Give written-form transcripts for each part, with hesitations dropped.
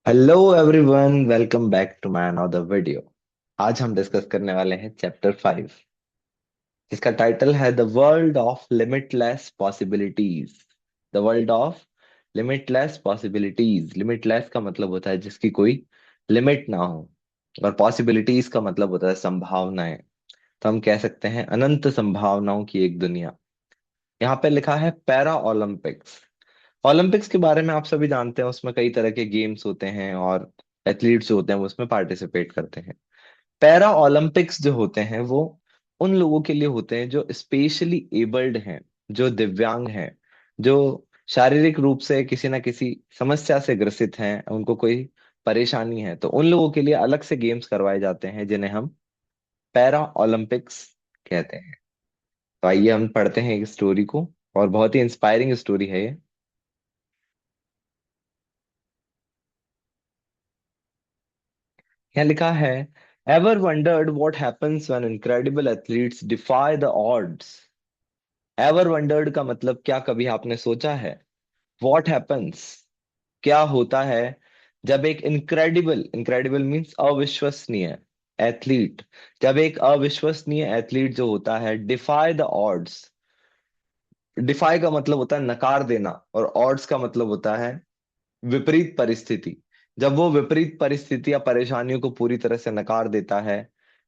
Hello everyone, welcome back to my another video. आज हम discuss करने वाले हैं चैप्टर 5, जिसका टाइटल है the world of limitless possibilities. The world of limitless possibilities. Limitless का मतलब होता है जिसकी कोई लिमिट ना हो, और पॉसिबिलिटीज का मतलब होता है संभावनाएं। तो हम कह सकते हैं अनंत संभावनाओं की एक दुनिया। यहाँ पे लिखा है पैरा ओलंपिक्स। ओलंपिक्स के बारे में आप सभी जानते हैं, उसमें कई तरह के गेम्स होते हैं और एथलीट्स जो होते हैं वो उसमें पार्टिसिपेट करते हैं। पैरा ओलंपिक्स जो होते हैं वो उन लोगों के लिए होते हैं जो स्पेशली एबल्ड हैं, जो दिव्यांग हैं, जो शारीरिक रूप से किसी ना किसी समस्या से ग्रसित हैं, उनको कोई परेशानी है, तो उन लोगों के लिए अलग से गेम्स करवाए जाते हैं जिन्हें हम पैरा ओलंपिक्स कहते हैं। तो आइए हम पढ़ते हैं एक स्टोरी को, और बहुत ही इंस्पायरिंग स्टोरी है ये। यहाँ लिखा है, ever wondered what happens when incredible athletes defy the odds. Ever wondered का मतलब क्या कभी आपने सोचा है? व्हाट हैपेंस, क्या होता है जब एक इनक्रेडिबल, इनक्रेडिबल मींस अविश्वसनीय एथलीट, जब एक अविश्वसनीय एथलीट जो होता है डिफाई द ऑड्स। डिफाई का मतलब होता है नकार देना, और ऑड्स का मतलब होता है विपरीत परिस्थिति। जब वो विपरीत परिस्थिति या परेशानियों को पूरी तरह से नकार देता है,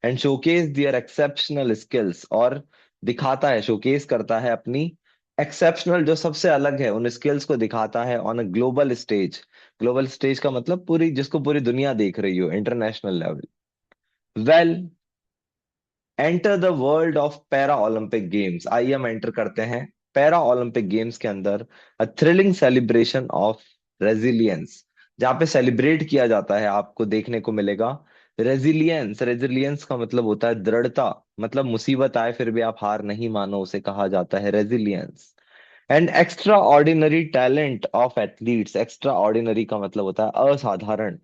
and showcase their exceptional skills, और दिखाता है, शोकेस करता है अपनी एक्सेप्शनल, जो सबसे अलग है, उन स्किल्स को दिखाता है on a global stage. Global stage का मतलब पूरी, जिसको पूरी दुनिया देख रही हो, international level. Well, enter the world of para Olympic games. आइए हम एंटर करते हैं पैरा ओलंपिक गेम्स के अंदर। अ थ्रिलिंग सेलिब्रेशन ऑफ रेजिलियंस, जहाँ पे सेलिब्रेट किया जाता है, आपको देखने को मिलेगा रेजिलियंस। रेजिलियंस का मतलब होता है दृढ़ता, मतलब मुसीबत आए फिर भी आप हार नहीं मानो, उसे कहा जाता है resilience. And extra ordinary talent of athletes. Extra ordinary का मतलब होता है असाधारण।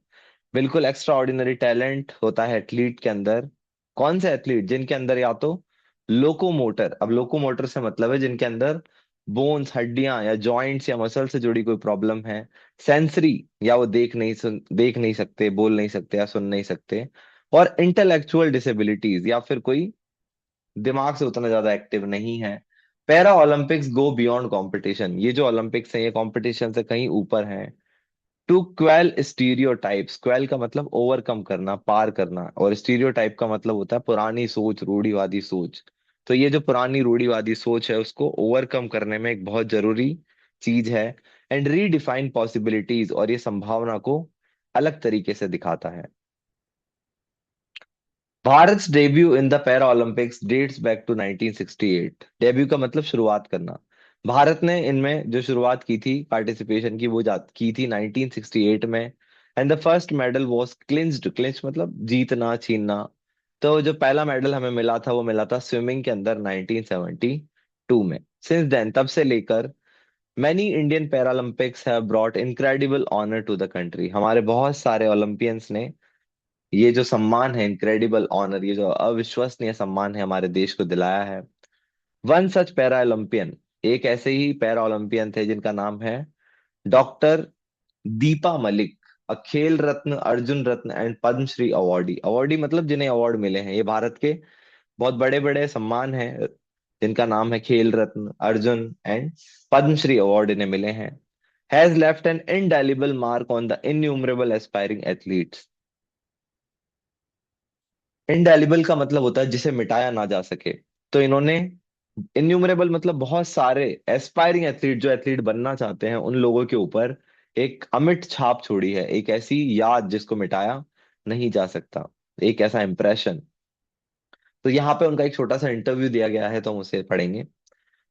बिल्कुल एक्स्ट्रा ऑर्डिनरी टैलेंट होता है एथलीट के अंदर। कौन से एथलीट? जिनके अंदर या तो लोकोमोटर, अब लोकोमोटर से मतलब है जिनके अंदर बोन्स, हड्डियां या जॉइंट्स या मसल से जुड़ी कोई प्रॉब्लम है। सेंसरी, या वो देख नहीं सकते, बोल नहीं सकते या सुन नहीं सकते। और इंटेलेक्चुअल डिसेबिलिटीज, या फिर कोई दिमाग से उतना ज्यादा एक्टिव नहीं है। Para Olympics go beyond competition. ये जो ओलंपिक्स है ये कंपटीशन से कहीं ऊपर है। To quail stereotypes. क्वेल का मतलब ओवरकम करना, पार करना, और स्टीरियोटाइप का मतलब होता है पुरानी सोच, रूढ़िवादी सोच। तो ये जो पुरानी रूढ़िवादी सोच है उसको ओवरकम करने में एक बहुत जरूरी चीज है। एंड रीडिफाइन पॉसिबिलिटीज, और ये संभावना को अलग तरीके से दिखाता है। Bharat debut in the para Olympics dates back to 1968। Debut का मतलब शुरुआत करना। भारत ने इनमें जो शुरुआत की थी पार्टिसिपेशन की, वो की थी 1968 में। And the first medal was clinched. Clinch मतलब जीतना, छीनना। तो जो पहला मेडल हमें मिला था वो मिला था स्विमिंग के अंदर 1972 में। सिंस देन, तब से लेकर, many Indian Paralympics have brought incredible honour to the country. हमारे बहुत सारे ओलंपियंस ने ये जो सम्मान है, इनक्रेडिबल ऑनर, ये जो अविश्वसनीय सम्मान है, हमारे देश को दिलाया है। वन सच पैरा ओलंपियन, एक ऐसे ही पैरा ओलंपियन थे जिनका नाम है डॉक्टर दीपा मलिक। अ खेल रत्न, अर्जुन रत्न एंड पद्मश्री अवार्डी। अवार्डी मतलब जिन्हें अवार्ड मिले हैं, ये भारत के बहुत बड़े बड़े सम्मान हैं जिनका नाम है खेल रत्न, अर्जुन एंड पद्मश्री अवार्ड इन्हें मिले हैं। Has left an indelible mark on the innumerable aspiring athletes. Indelible का मतलब होता है जिसे मिटाया ना जा सके। तो इन्होंने, इन्यूमरेबल मतलब बहुत सारे, एस्पायरिंग एथलीट, जो एथलीट बनना चाहते हैं, उन लोगों के ऊपर एक अमिट छाप छोड़ी है, एक ऐसी याद जिसको मिटाया नहीं जा सकता, एक ऐसा इंप्रेशन। तो यहाँ पे उनका एक छोटा सा इंटरव्यू दिया गया है, तो हम उसे पढ़ेंगे।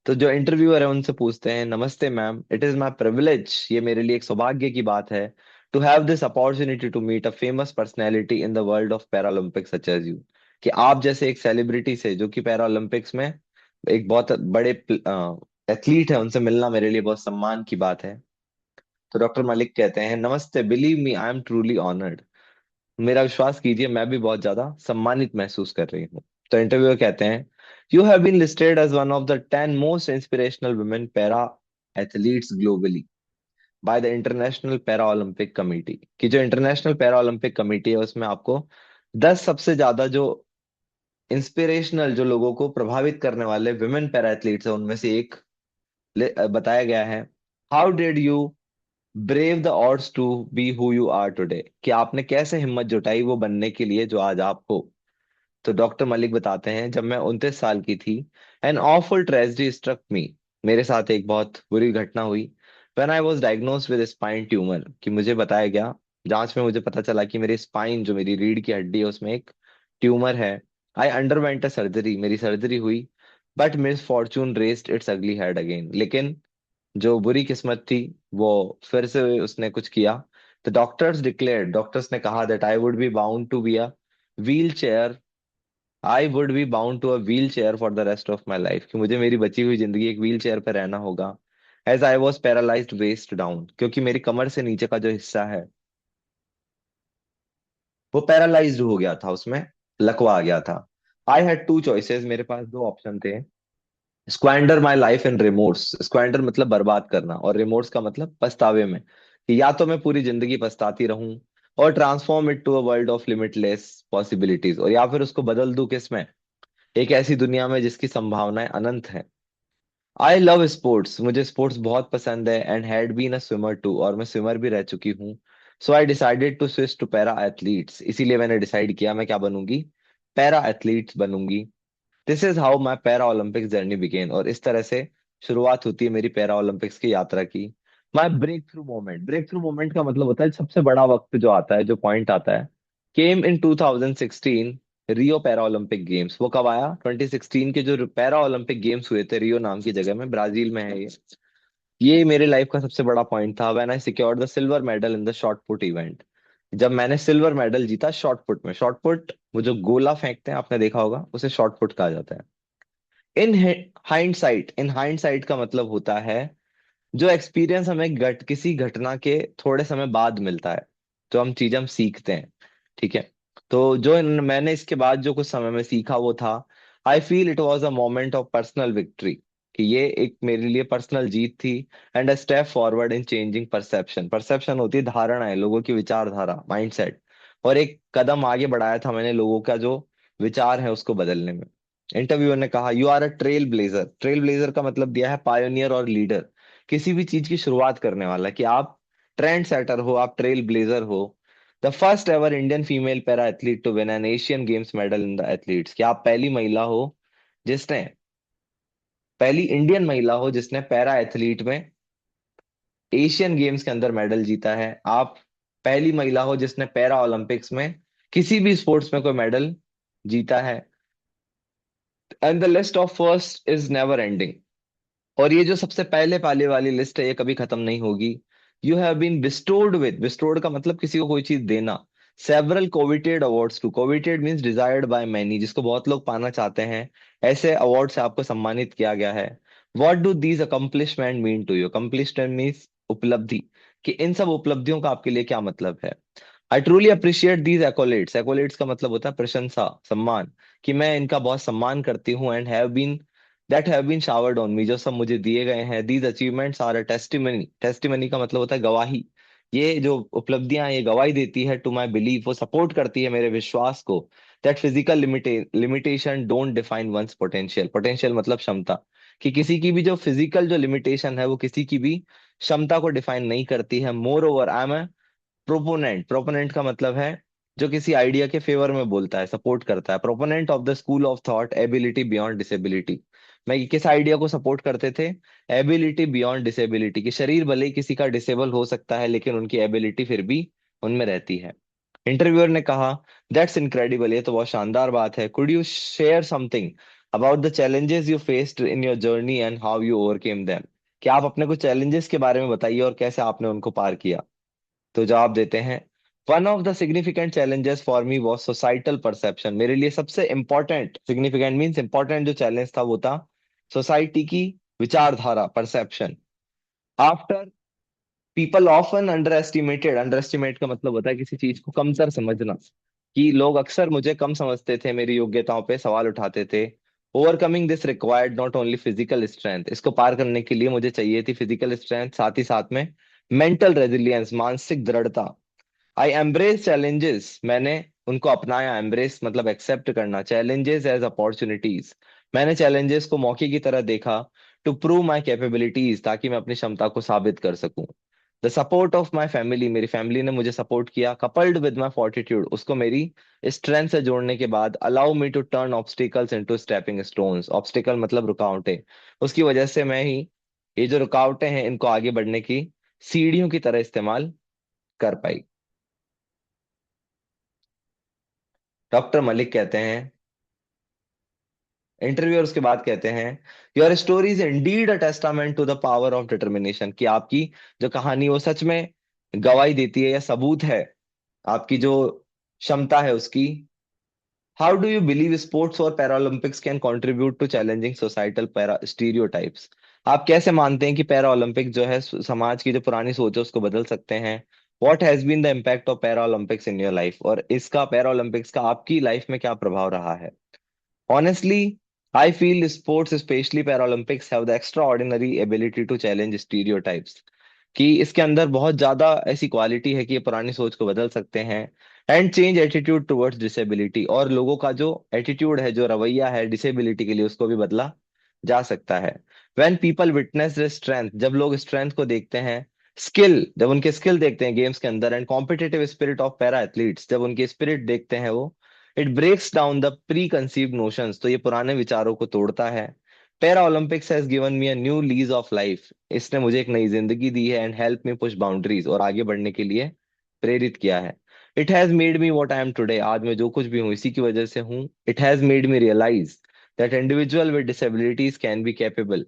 तो जो इंटरव्यूअर है उनसे पूछते हैं, नमस्ते ma'am, it is my privilege, ये मेरे लिए एक सौभाग्य की बात है, to have this opportunity to meet a famous personality in the world of Paralympics such as you. कि आप जैसे एक सेलिब्रिटी से, जो कि पैरालंपिक्स में एक बहुत बड़े एथलीट है, उनसे मिलना मेरे लिए बहुत सम्मान की बात है। तो डॉक्टर मलिक कहते हैं, नमस्ते, believe me I am truly honoured. मेरा विश्वास कीजिए, मैं भी बहुत ज्यादा सम्मानित महसूस कर रही हूँ। तो इंटरव्यूअर कहते हैं, you have been listed as one of the 10 most inspirational women para athletes globally. By the international para Olympic committee, कि जो इंटरनेशनल पैरा ओलंपिक कमेटी है उसमें आपको 10 सबसे ज्यादा जो इंस्पिरेशनल, जो लोगों को प्रभावित करने वाले विमेन पैरा एथलीट्स है उनमें से एक बताया गया है। How did you brave the odds to be who you are today, कि आपने कैसे हिम्मत जुटाई वो बनने के लिए जो आज आप हो। तो डॉक्टर मलिक बताते हैं, जब मैं 29 साल की थी, an awful tragedy struck me, मेरे साथ एक बहुत बुरी घटना हुई। When I was diagnosed with spine tumour, कि मुझे बताया गया, जांच में मुझे पता चला कि मेरी स्पाइन, जो मेरी रीढ़ की हड्डी है, उसमें एक ट्यूमर है। आई अंडरवेंट अ सर्जरी, मेरी सर्जरी हुई। But miss Fortune raised it's अगली हेड अगेन, लेकिन जो बुरी किस्मत थी वो फिर से उसने कुछ किया। द डॉक्टर्स डिक्लेयर्ड, डॉक्टर्स ने कहा that I would be bound to be a wheelchair, I would be bound to a wheelchair for the rest of my life, कि मुझे मेरी बची हुई जिंदगी एक व्हील चेयर पर रहना होगा। As I was paralysed waist down, क्योंकि मेरी कमर से नीचे का जो हिस्सा है वो पैरालाइज्ड हो गया था, उसमें लकवा आ गया था। आई हैड टू चॉइसेस, मेरे पास दो ऑप्शन थे। स्क्वैंडर माई लाइफ इन रिमोर्स, स्क्वैंडर मतलब बर्बाद करना, और रिमोर्स का मतलब पछतावे में, कि या तो मैं पूरी जिंदगी पछताती रहूं, और transform it to a world of limitless possibilities, और या फिर उसको बदल दूं किसमें, एक ऐसी दुनिया में जिसकी संभावनाएं अनंत हैं। आई लव स्पोर्ट्स, मुझे स्पोर्ट्स बहुत पसंद है, and had been a swimmer too, और मैं स्विमर भी रह चुकी हूँ। So I decided to switch to para athletes, इसीलिए मैंने डिसाइड किया मैं क्या बनूंगी, पैरा एथलीट्स बनूंगी। This is how my para Olympic journey begin, और इस तरह से शुरुआत होती है मेरी पैरा ओलंपिक्स की यात्रा की। My breakthrough moment, breakthrough moment का मतलब होता है सबसे बड़ा वक्त जो आता है, जो पॉइंट आता है, केम इन 2016 रियो पैरा ओलंपिक गेम्स। वो कब आया? 2016 के जो पैरा ओलंपिक गेम्स हुए थे रियो नाम की जगह में, ब्राजील में है ये मेरे लाइफ का सबसे बड़ा पॉइंट था। When I secured the silver medal in the shot put event, जब मैंने सिल्वर मेडल जीता शॉट पुट में। शॉट पुट, वो जो गोला फेंकते हैं, आपने देखा होगा, उसे शॉट पुट कहा जाता है। इन हाइंडसाइट, इन हाइंडसाइट का मतलब होता है जो एक्सपीरियंस हमें किसी घटना के थोड़े समय बाद मिलता है, जो हम चीज हम सीखते हैं। ठीक है, तो जो मैंने इसके बाद जो कुछ समय में सीखा वो था, I feel it was a moment of personal victory, कि ये एक मेरे लिए पर्सनल जीत थी, and a step forward in changing perception, perception होती है धारणाएं, लोगों की विचारधारा, माइंडसेट, और एक कदम आगे बढ़ाया था मैंने लोगों का जो विचार है उसको बदलने में। इंटरव्यूअर ने कहा, you are a trailblazer, trailblazer का मतलब दिया है पायोनियर और लीडर, किसी भी चीज की शुरुआत करने वाला, कि आप ट्रेंड सेटर हो, आप ट्रेल ब्लेजर हो। The first ever Indian female para athlete to win an Asian Games medal in the athletes, कि आप पहली महिला हो जिसने, पहली इंडियन महिला हो जिसने पैरा एथलीट में एशियन गेम्स के अंदर मेडल जीता है। आप पहली महिला हो जिसने पैरा ओलंपिक्स में किसी भी स्पोर्ट्स में कोई मेडल जीता है। And the list of first is never ending, और ये जो सबसे पहले पाले वाली लिस्ट है ये कभी खत्म नहीं होगी। You have been bestowed with, bestowed का मतलब किसी को कोई चीज देना, several coveted awards too, coveted means desired by many, जिसको बहुत लोग पाना चाहते हैं, ऐसे अवार्ड से आपको सम्मानित किया गया है। What do these accomplishment mean to you, accomplishment means उपलब्धि, कि इन सब उपलब्धियों का आपके लिए क्या मतलब है। आई ट्रूली अप्रिशिएट दीज एक्कोलेट्स, एक्कोलेट्स का मतलब होता है प्रशंसा, सम्मान, कि मैं इनका बहुत सम्मान करती हूँ, and have been that have been showered on me, जो सब मुझे दिए गए हैं। These achievements are a testimony, testimony का मतलब होता है गवाही, ये जो उपलब्धियां हैं, ये गवाही देती है टू माई बिलीफ, वो सपोर्ट करती है मेरे विश्वास को, that physical limitation don't define one's potential, potential मतलब क्षमता, कि किसी की भी जो फिजिकल जो लिमिटेशन है वो किसी की भी क्षमता को डिफाइन नहीं करती है। More over I am proponent, proponent का मतलब है जो किसी आइडिया के फेवर में बोलता है, सपोर्ट करता है। Proponent of the school of thought ability beyond disability, मैं किस आइडिया को सपोर्ट करते थे, एबिलिटी बियॉन्ड डिसेबिलिटी, कि शरीर भले ही किसी का डिसेबल हो सकता है लेकिन उनकी एबिलिटी फिर भी उनमें रहती है। इंटरव्यूअर ने कहा, दैट्स इनक्रेडिबल, ये तो बहुत शानदार बात है। Could you share something about the challenges you faced in your journey and how you overcame them, क्या आप अपने कुछ चैलेंजेस के बारे में बताइए और कैसे आपने उनको पार किया। तो जवाब देते हैं, one of the significant challenges for me was societal perception, मेरे लिए सबसे इंपॉर्टेंट, सिग्निफिकेंट मीन्स इंपॉर्टेंट, जो चैलेंज था वो था सोसाइटी की विचारधारा, perception. After people often under estimated, under estimate का मतलब होता है किसी चीज को कमतर समझना, कि लोग अक्सर मुझे कम समझते थे, मेरी योग्यताओं पे सवाल उठाते थे। Overcoming this required not only physical strength, इसको पार करने के लिए मुझे चाहिए थी फिजिकल स्ट्रेंथ, साथ ही साथ में मेंटल रेजिलियंस, मानसिक दृढ़ता। आई एम्ब्रेस चैलेंजेस, मैंने उनको अपनाया। एम्ब्रेस मतलब एक्सेप्ट करना, चैलेंजेस एज अपॉर्चुनिटीज, मैंने चैलेंजेस को मौके की तरह देखा। टू प्रूव माई कैपेबिलिटीज, ताकि मैं अपनी क्षमता को साबित कर सकूं। The support of my family, मेरी फैमिली ने मुझे सपोर्ट किया। कपल्ड विद माई फोर्टिट्यूड, उसको मेरी स्ट्रेंथ से जोड़ने के बाद, allow me to turn obstacles into stepping stones. Obstacle मतलब रुकावटें, उसकी वजह से मैं ही ये जो रुकावटें हैं इनको आगे बढ़ने की सीढ़ियों की तरह इस्तेमाल कर पाई। डॉक्टर मलिक कहते हैं, इंटरव्यूअर्स के बाद कहते हैं, your story is indeed a testament to the power of determination, कि आपकी जो कहानी वो सच में गवाही देती है या सबूत है आपकी जो क्षमता है उसकी। How do you believe sports और Paralympics can contribute to challenging societal para stereotypes, आप कैसे मानते हैं कि पैरा ओलंपिक जो है समाज की जो पुरानी सोच है उसको बदल सकते हैं। What has been the impact of para Olympics in your life, और इसका पैरा ओलंपिक्स का आपकी लाइफ में क्या प्रभाव रहा है। Honestly, I feel sports, especially Paralympics, have the extraordinary ability to challenge stereotypes. कि इसके अंदर बहुत ज्यादा ऐसी क्वालिटी है कि ये पुरानी सोच को बदल सकते हैं। And change attitude towards disability, और लोगों का जो एटीट्यूड है, जो रवैया है डिसेबिलिटी के लिए, उसको भी बदला जा सकता है। When people witness the strength, जब लोग स्ट्रेंथ को देखते हैं, स्किल, जब उनके स्किल देखते हैं गेम्स के अंदर, and competitive spirit of para athletes, जब उनकी स्पिरिट देखते हैं वो, it breaks down the preconceived notions, तो ये पुराने विचारों को तोड़ता है। Para Olympics has given me a new lease of life, इसने मुझे एक नई जिंदगी दी है। And help me push boundaries, और आगे बढ़ने के लिए प्रेरित किया है। It has made me what I am today, आज मैं जो कुछ भी हूँ इसी की वजह से हूँ। It has made me realise that individual with disabilities can be capable,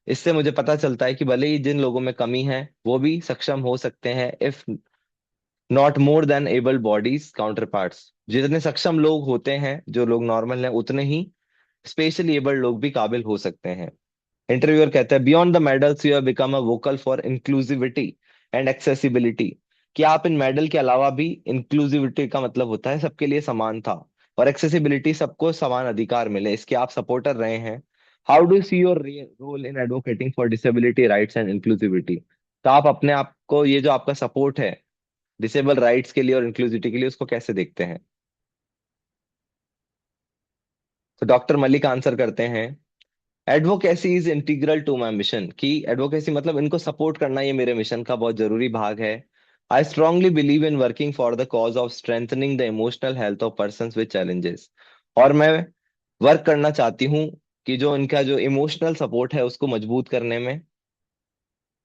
इससे मुझे पता चलता है कि भले ही जिन लोगों में कमी है वो भी सक्षम हो सकते हैं, if not more than able bodies counter parts, जितने सक्षम लोग होते हैं, जो लोग नॉर्मल हैं, उतने ही स्पेशली एबल्ड लोग भी काबिल हो सकते हैं। इंटरव्यूअर कहता है, beyond the medals you have become a vocal for inclusivity and accessibility, कि आप इन मेडल के अलावा भी, इंक्लूसिविटी का मतलब होता है सबके लिए समान था, और एक्सेसिबिलिटी सबको समान अधिकार मिले, इसके आप सपोर्टर रहे हैं। How do see your role in advocating for disability rights and inclusivity, तो आप अपने आप को, ये जो आपका सपोर्ट है डिसेबल राइट्स के लिए और इंक्लूसिविटी के लिए, उसको कैसे देखते हैं। तो डॉक्टर मलिक आंसर करते हैं, advocacy is integral to my mission, कि एडवोकेसी मतलब इनको सपोर्ट करना, ये मेरे मिशन का बहुत जरूरी भाग है। I strongly believe in working for the cause of strengthening the emotional health of person with challenges, और मैं वर्क करना चाहती हूँ कि जो इनका जो इमोशनल सपोर्ट है उसको मजबूत करने में।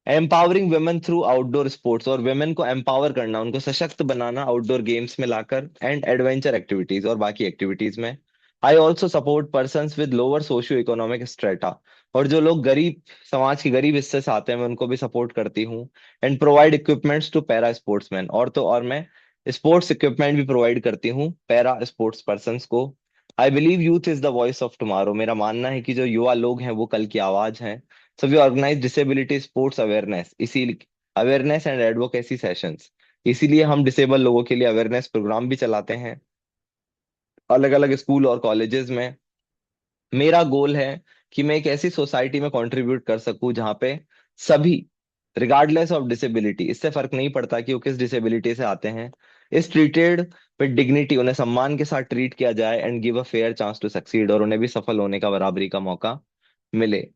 Empowering women through outdoor sports, और वेमेन को एम्पावर करना, उनको सशक्त बनाना आउटडोर गेम्स में लाकर, एंड एडवेंचर एक्टिविटीज और बाकी एक्टिविटीज में। I also support persons with lower socio economic strata, और जो लोग गरीब, समाज के गरीब हिस्से से आते हैं, मैं उनको भी सपोर्ट करती हूँ। And provide equipments to para sportsman, और मैं स्पोर्ट्स इक्विपमेंट भी प्रोवाइड करती हूँ पैरा स्पोर्ट्स पर्सन्स को। I believe youth is the voice of tomorrow, मेरा मानना है कि जो युवा लोग हैं वो कल की आवाज हैं। So we organize disability sports awareness, इसी अवेयरनेस एंड एडवोकेसी सेशंस, इसीलिए हम डिसेबल लोगों के लिए अवेयरनेस प्रोग्राम भी चलाते हैं अलग अलग स्कूल और कॉलेजेस में। मेरा गोल है कि मैं एक ऐसी सोसाइटी में कंट्रीब्यूट कर सकूं जहां पे सभी, रिगार्डलेस ऑफ डिसेबिलिटी, इससे फर्क नहीं पड़ता कि वो किस डिसेबिलिटी से आते हैं, इस ट्रीटेड विद डिग्निटी, उन्हें सम्मान के साथ ट्रीट किया जाए, and give a fair chance to succeed, और उन्हें भी सफल होने का बराबरी का मौका मिले।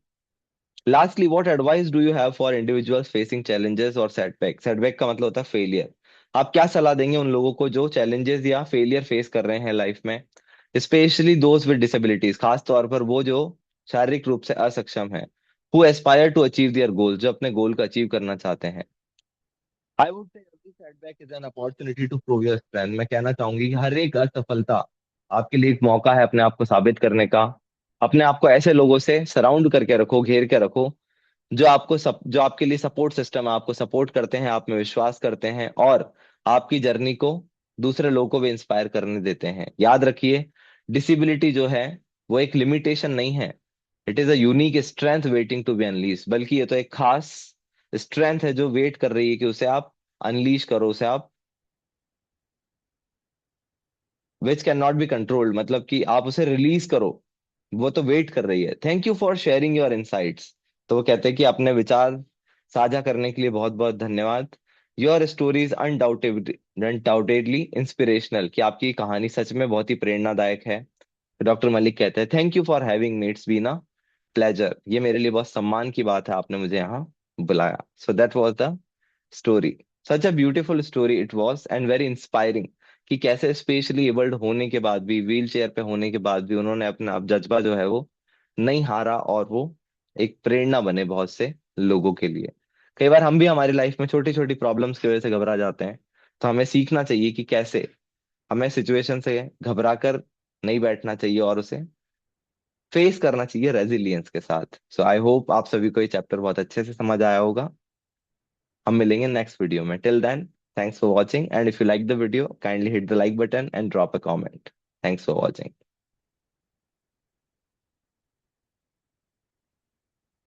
Lastly, what advice do you have for individuals facing challenges और सेटबैक, सेटबैक का मतलब होता है फेलियर, आप क्या सलाह देंगे उन लोगों को जो चैलेंजेस या फेलियर फेस कर रहे हैं लाइफ में, स्पेशली दोज विद डिसेबिलिटीज, खास तौर पर वो जो शारीरिक रूप से असक्षम है, who aspire to achieve their goal, जो अपने गोल को अचीव करना चाहते हैं। I would say every setback is an opportunity to prove your strength, मैं कहना चाहूंगी कि हर एक असफलता आपके लिए एक मौका है अपने आप को साबित करने का। अपने आप को ऐसे लोगों से सराउंड करके रखो, घेर के रखो, जो आपके लिए सपोर्ट सिस्टम है, आपको सपोर्ट करते हैं, आप में विश्वास करते हैं, और आपकी जर्नी को दूसरे लोगों को भी इंस्पायर करने देते हैं। याद रखिए, डिसेबिलिटी जो है वो एक लिमिटेशन नहीं है, it is a unique strength waiting to be unleash, बल्कि ये तो एक खास स्ट्रेंथ है जो वेट कर रही है कि उसे आप अनलीश करो, उसे आप, which can not be controlled, मतलब कि आप उसे रिलीज करो, वो तो वेट कर रही है। Thank you for sharing your insights, तो वो कहते हैं कि अपने विचार साझा करने के लिए बहुत बहुत धन्यवाद। योर स्टोरीज अनडाउटेडली इंस्पिरेशनल, कि आपकी कहानी सच में बहुत ही प्रेरणादायक है। डॉक्टर मलिक कहते हैं, thank you for having me, it's been a pleasure. ये मेरे लिए बहुत सम्मान की बात है, आपने मुझे यहाँ बुलाया। So that was the story. Such a beautiful story it was, and very inspiring, कि कैसे स्पेशली एबल्ड होने के बाद भी, व्हील चेयर पे होने के बाद भी, उन्होंने अपना अब जज्बा जो है वो नहीं हारा, और वो एक प्रेरणा बने बहुत से लोगों के लिए। कई बार हम भी हमारी लाइफ में छोटी छोटी प्रॉब्लम्स की वजह से घबरा जाते हैं। तो हमें सीखना चाहिए कि कैसे हमें सिचुएशन से घबरा कर नहीं बैठना चाहिए, और उसे फेस करना चाहिए रेजिलियंस के साथ। सो आई होप आप सभी को ये चैप्टर बहुत अच्छे से समझ आया होगा। हम मिलेंगे नेक्स्ट वीडियो में। Till then, thanks for watching, and if you like the video kindly hit the like button and drop a comment. Thanks for watching.